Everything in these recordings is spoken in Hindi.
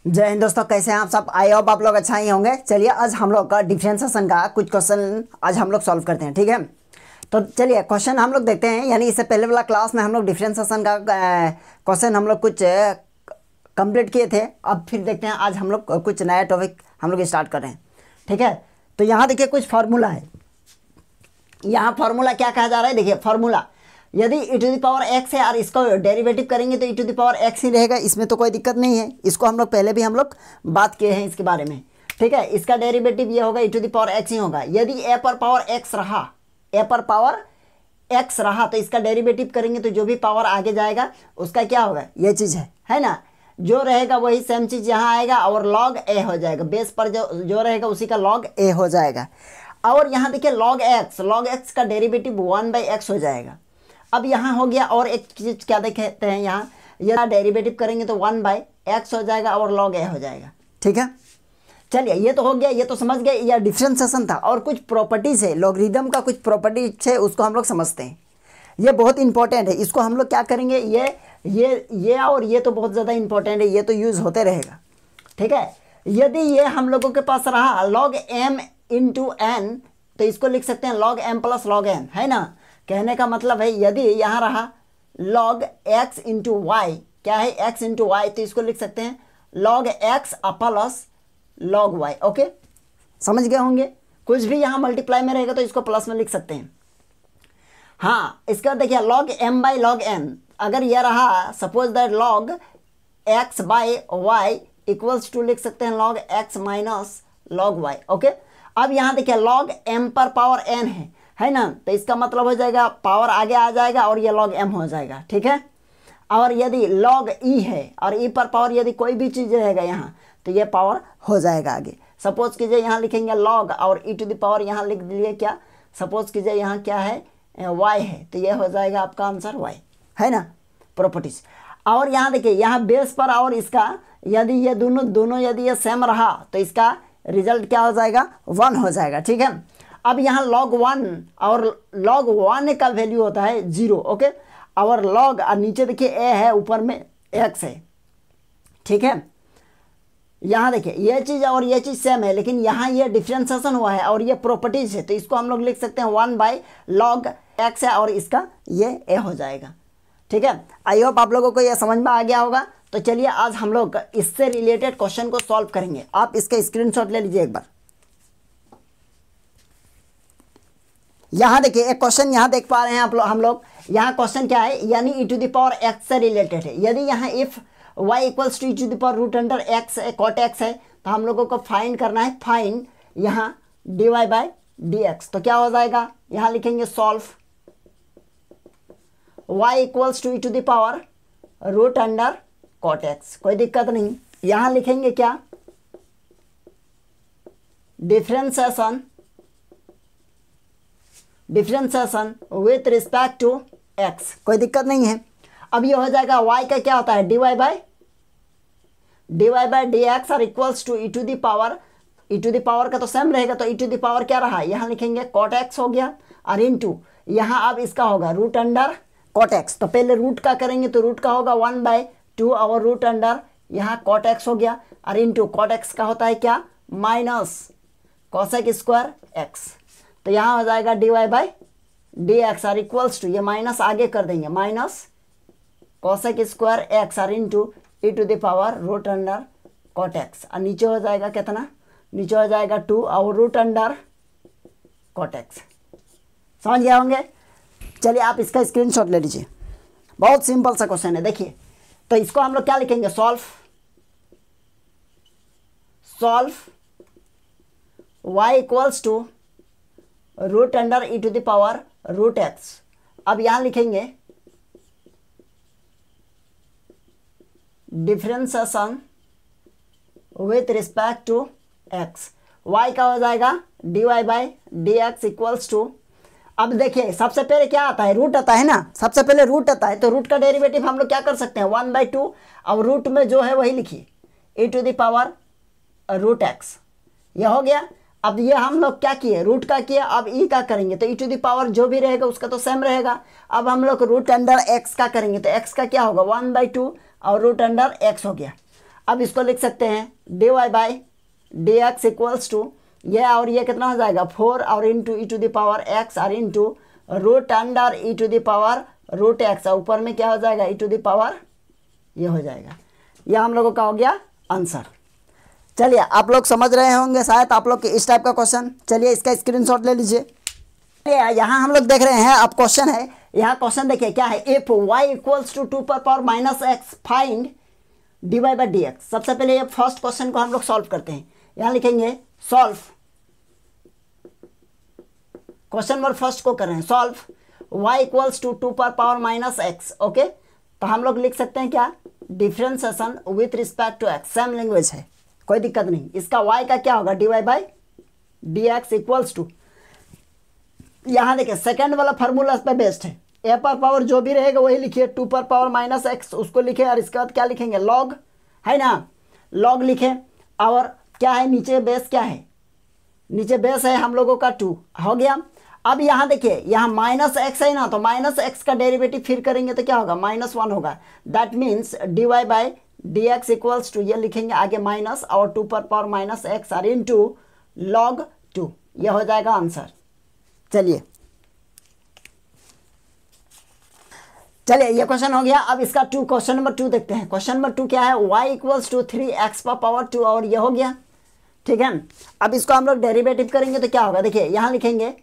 जय हिंद दोस्तों, कैसे हैं आप सब। आई होप आप लोग अच्छा ही होंगे। चलिए आज हम लोग का डिफरेंशिएशन का कुछ क्वेश्चन आज हम लोग सॉल्व करते हैं, ठीक है। तो चलिए क्वेश्चन हम लोग देखते हैं। यानी इससे पहले वाला क्लास में हम लोग डिफरेंशिएशन का क्वेश्चन हम लोग कुछ कंप्लीट किए थे। अब फिर देखते हैं आज हम लोग कुछ नया टॉपिक हम लोग स्टार्ट कर रहे हैं, ठीक है। तो यहाँ देखिए कुछ फार्मूला है। यहाँ फार्मूला क्या कहा जा रहा है, देखिए फार्मूला यदि e to the power x है और इसको डेरिवेटिव करेंगे तो e to the power x ही रहेगा, इसमें तो कोई दिक्कत नहीं है। इसको हम लोग पहले भी हम लोग बात किए हैं इसके बारे में, ठीक है। इसका डेरिवेटिव ये होगा e to the power x ही होगा। यदि a पर पावर x रहा, a पर पावर x रहा तो इसका डेरिवेटिव करेंगे तो जो भी पावर आगे जाएगा उसका क्या होगा, ये चीज़ है ना। जो रहेगा वही सेम चीज़ यहाँ आएगा और log a हो जाएगा। बेस पर जो रहेगा उसी का log a हो जाएगा। और यहाँ देखिए log x का डेरिवेटिव 1/x हो जाएगा। अब यहाँ हो गया। और एक चीज़ क्या देखते हैं, यहाँ यदि डेरिवेटिव करेंगे तो 1/x हो जाएगा और log a हो जाएगा, ठीक है। चलिए ये तो हो गया, ये तो समझ गए, यह डिफरेंशिएशन था। और कुछ प्रॉपर्टीज है, लॉगरिदम का कुछ प्रॉपर्टीज है, उसको हम लोग समझते हैं। ये बहुत इंपॉर्टेंट है। इसको हम लोग क्या करेंगे, ये और ये तो बहुत ज़्यादा इंपॉर्टेंट है, ये तो यूज़ होते रहेगा, ठीक है। यदि ये हम लोगों के पास रहा log m इंटू n तो इसको लिख सकते हैं log m plus log n, है ना। कहने का मतलब है यदि यहाँ रहा log x इंटू वाई, क्या है x इंटू वाई, तो इसको लिख सकते हैं log x plus log y। Okay, समझ गए होंगे। कुछ भी यहाँ मल्टीप्लाई में रहेगा तो इसको प्लस में लिख सकते हैं। हाँ, इसका देखिए log m by log n, अगर यह रहा suppose that log x by y equals to लिख सकते हैं log x minus log y। Okay, अब यहाँ देखिए log m पर पावर n है ना, तो इसका मतलब हो जाएगा पावर आगे आ जाएगा और ये log m हो जाएगा, ठीक है। और यदि log e है और e पर पावर यदि कोई भी चीज़ रहेगा यहाँ तो ये पावर हो जाएगा आगे। सपोज कीजिए यहाँ लिखेंगे log और e टू द पावर यहाँ लिख दिए क्या, सपोज कीजिए यहाँ क्या है y है, तो ये हो जाएगा आपका आंसर y, है ना, प्रॉपर्टीज। और यहाँ देखिए यहाँ बेस पर और इसका यदि ये दोनों यदि ये सेम रहा तो इसका रिजल्ट क्या हो जाएगा, 1 हो जाएगा, ठीक है। अब यहाँ log 1 और log 1 का वैल्यू होता है 0, ओके। और log और नीचे देखिए a है, ऊपर में x है, ठीक है। यहाँ देखिए ये चीज़ और ये चीज़ सेम है, लेकिन यहाँ ये डिफरेंशिएशन हुआ है और ये प्रॉपर्टीज है, तो इसको हम लोग लिख सकते हैं 1/log x है और इसका ये a हो जाएगा, ठीक है। आई होप आप लोगों को ये समझ में आ गया होगा। तो चलिए आज हम लोग इससे रिलेटेड क्वेश्चन को सॉल्व करेंगे। आप इसका स्क्रीनशॉट ले लीजिए एक बार। यहाँ देखिए एक क्वेश्चन यहाँ देख पा रहे हैं आप लोग, हम लोग यहाँ क्वेश्चन क्या है, यानी e to the power x से रिलेटेड है। यदि यहाँ if y equals to e to the power root under x cot x है तो हम लोगों को फाइंड करना है, फाइंड यहाँ dy/dx। तो क्या हो जाएगा, यहाँ लिखेंगे solve y equals to e to the power root under cot x, कोई दिक्कत नहीं। यहाँ लिखेंगे क्या, differentiation with respect to x, कोई दिक्कत नहीं है। अब ये हो जाएगा y का क्या होता है, dy/dx और equals to e to the power का तो सेम रहेगा, तो e टू द पावर क्या रहा, यहाँ लिखेंगे cot x हो गया और इनटू यहाँ अब इसका होगा रूट अंडर cot x। तो पहले रूट का करेंगे तो रूट का होगा 1/2 और रूट अंडर यहाँ cot x हो गया और इनटू cot x का होता है क्या, माइनस cosec स्क्वायर x। तो यहाँ हो जाएगा dy/dx और इक्वल्स टू, ये माइनस आगे कर देंगे, माइनस cosec स्क्वायर x और into e to the power root under cot x और नीचे हो जाएगा कितना, नीचे हो जाएगा 2 और रूट अंडर cot x। समझ गए होंगे। चलिए आप इसका स्क्रीनशॉट ले लीजिए, बहुत सिंपल सा क्वेश्चन है। देखिए तो इसको हम लोग क्या लिखेंगे, solve y equals to root under e to the power root x। अब यहां लिखेंगे differentiation with respect to x, y का हो जाएगा dy/dx इक्वल्स टू, अब देखिए सबसे पहले क्या आता है, रूट आता है ना, सबसे पहले रूट आता है, तो रूट का डेरिवेटिव हम लोग क्या कर सकते हैं, 1/2 और रूट में जो है वही लिखिए e to the power root x, यह हो गया। अब ये हम लोग क्या किए, रूट का किया, अब ई का करेंगे तो e टू द पावर जो भी रहेगा उसका तो सेम रहेगा। अब हम लोग रूट अंडर x का करेंगे तो x का क्या होगा, 1/2 और रूट अंडर x हो गया। अब इसको लिख सकते हैं dy by D x equals to ये और ये कितना हो जाएगा 4 और into E to the power X और into root under E to the power root X और ऊपर में क्या हो जाएगा ई टू द पावर ये हो जाएगा। यह हम लोगों का हो गया आंसर। चलिए आप लोग समझ रहे होंगे शायद आप लोग इस टाइप का क्वेश्चन। चलिए इसका स्क्रीनशॉट ले लीजिए। यहाँ हम लोग देख रहे हैं अब क्वेश्चन है, यहाँ क्वेश्चन देखिए क्या है, इफ y इक्वल्स टू 2 पर power minus x find dy by D x. सबसे पहले ये फर्स्ट क्वेश्चन को हम लोग सॉल्व करते हैं। यहाँ लिखेंगे सॉल्व, क्वेश्चन नंबर फर्स्ट को कर रहे हैं सॉल्व y इक्वल्स टू 2 पर पावर माइनस एक्स। ओके, तो हम लोग लिख सकते हैं क्या, differentiation with respect to x, same language है कोई दिक्कत नहीं। इसका y का क्या होगा dy by D x equals to, यहाँ देखिए सेकंड वाला फार्मूला इस पर बेस्ट है, ए पर पावर जो भी रहेगा वही लिखिए, 2 पर पावर माइनस एक्स उसको लिखे और इसके बाद क्या लिखेंगे लॉग, है ना, लॉग लिखे और क्या है नीचे बेस, क्या है नीचे बेस है हम लोगों का 2 हो गया। अब यहाँ देखिए यहाँ माइनस एक्स है ना, तो माइनस एक्स का डेरिवेटिव फिर करेंगे तो क्या होगा -1 होगा। That means d y by D x equals to ये लिखेंगे आगे माइनस और 2 पर पावर माइनस एक्स और इंटू लॉग 2, यह हो जाएगा आंसर। चलिए ये क्वेश्चन हो गया। अब इसका क्वेश्चन नंबर 2 देखते हैं। क्वेश्चन नंबर 2 क्या है, y इक्वल्स टू 3x पर पावर 2 और ये हो गया, ठीक है। अब इसको हम लोग डेरिवेटिव करेंगे तो क्या होगा, देखिए यहां लिखेंगे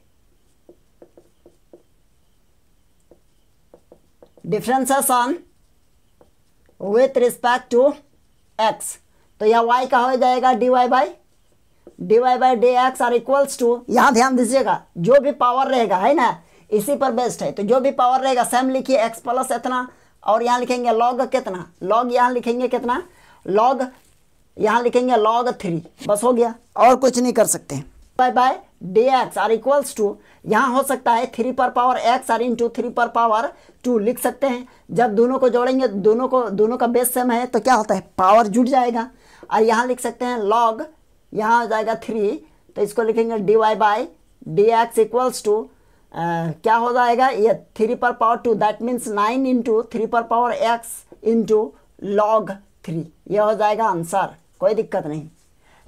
differentiation with respect to x, तो यह y का हो जाएगा dy बाई डी एक्स और इक्वल्स टू, यहां ध्यान दीजिएगा जो भी पावर रहेगा है ना इसी पर बेस्ड है, तो जो भी पावर रहेगा सेम लिखिए x प्लस इतना और यहाँ लिखेंगे लॉग कितना, लॉग यहाँ लिखेंगे कितना, लॉग यहाँ लिखेंगे लॉग 3, बस हो गया और कुछ नहीं कर सकते। बाय डी एक्स और इक्वल्स टू यहाँ हो सकता है 3 पर पावर x और इंटू 3 पर पावर 2 लिख सकते हैं। जब दोनों को जोड़ेंगे दोनों का बेस सेम है तो क्या होता है पावर जुड़ जाएगा। और यहाँ लिख सकते हैं लॉग, यहाँ हो जाएगा 3, तो इसको लिखेंगे d y by D x equals to क्या हो जाएगा ये 3 पर पावर 2, दैट मीन्स 9 इंटू 3 पर पावर x इंटू लॉग 3, ये हो जाएगा आंसर, कोई दिक्कत नहीं।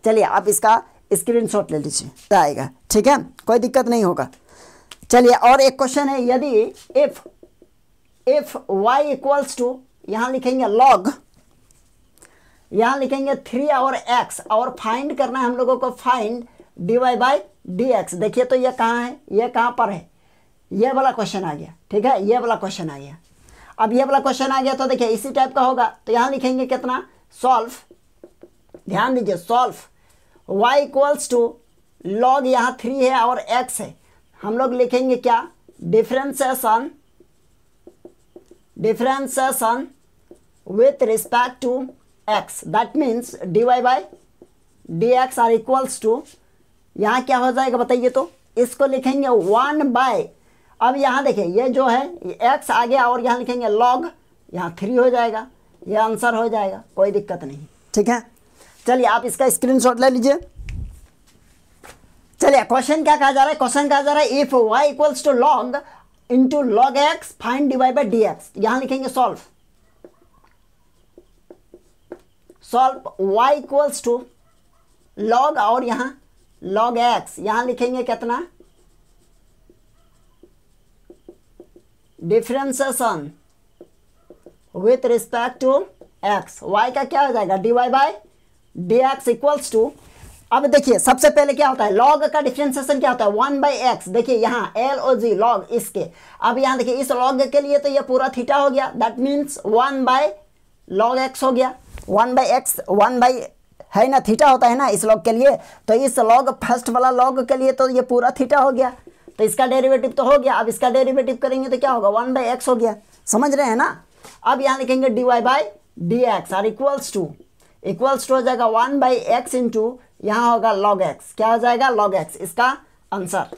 चलिए आप इसका स्क्रीनशॉट ले लीजिए तो आएगा, ठीक है, कोई दिक्कत नहीं होगा। चलिए और एक क्वेश्चन है, यदि इफ y इक्वल्स टू यहाँ लिखेंगे लॉग, यहाँ लिखेंगे 3 और x और फाइंड करना है हम लोगों को, find dy by D x. देखिए तो ये कहाँ है, ये कहाँ पर है, ये वाला क्वेश्चन आ गया, ठीक है, ये वाला क्वेश्चन आ गया। अब ये वाला क्वेश्चन आ गया तो देखिए इसी टाइप का होगा, तो यहाँ लिखेंगे कितना सॉल्व, ध्यान दीजिए solve y equals to log यहाँ 3 है और x है, हम लोग लिखेंगे क्या differentiation with respect to x, that means d y by D x are equals to, यहाँ क्या हो जाएगा बताइए, तो इसको लिखेंगे 1 बाय, अब यहाँ देखिए ये जो है x आ गया और यहाँ लिखेंगे log, यहाँ 3 हो जाएगा, ये आंसर हो जाएगा, कोई दिक्कत नहीं, ठीक है। चलिए आप इसका स्क्रीनशॉट ले लीजिए। चलिए क्वेश्चन क्या कहा जा रहा है, क्वेश्चन कहा जा रहा है if y equals to log into log x find dy by D x. यहाँ लिखेंगे solve y equals to log और यहाँ log x, यहाँ लिखेंगे कितना differentiation with respect to x, y का क्या हो जाएगा dy by D x equals to. अब देखिए सबसे पहले क्या होता है log का डिफरेंशिएशन क्या होता है 1 बाई एक्स, देखिए यहाँ LOG log इसके, अब यहाँ देखिए इस log के लिए तो ये पूरा थीटा हो गया, that means 1 by log x हो गया, 1 बाई एक्स 1 बाई है ना थीटा होता है ना इस log के लिए, तो इस log फर्स्ट वाला log के लिए तो ये पूरा थीटा हो गया, तो इसका डेरिवेटिव तो हो गया। अब इसका डेरिवेटिव करेंगे तो क्या होगा 1 बाई एक्स हो गया, समझ रहे हैं ना। अब यहाँ लिखेंगे d y by D x और इक्वल्स टू हो जाएगा 1 बाई एक्स इंटू यहाँ होगा log x, क्या हो जाएगा log x, इसका आंसर।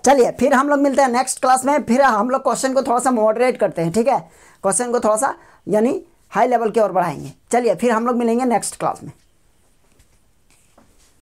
चलिए फिर हम लोग मिलते हैं नेक्स्ट क्लास में, फिर हम लोग क्वेश्चन को थोड़ा सा मॉडरेट करते हैं, ठीक है, क्वेश्चन को थोड़ा सा यानी हाई लेवल की ओर बढ़ाएंगे। चलिए फिर हम लोग मिलेंगे नेक्स्ट क्लास में।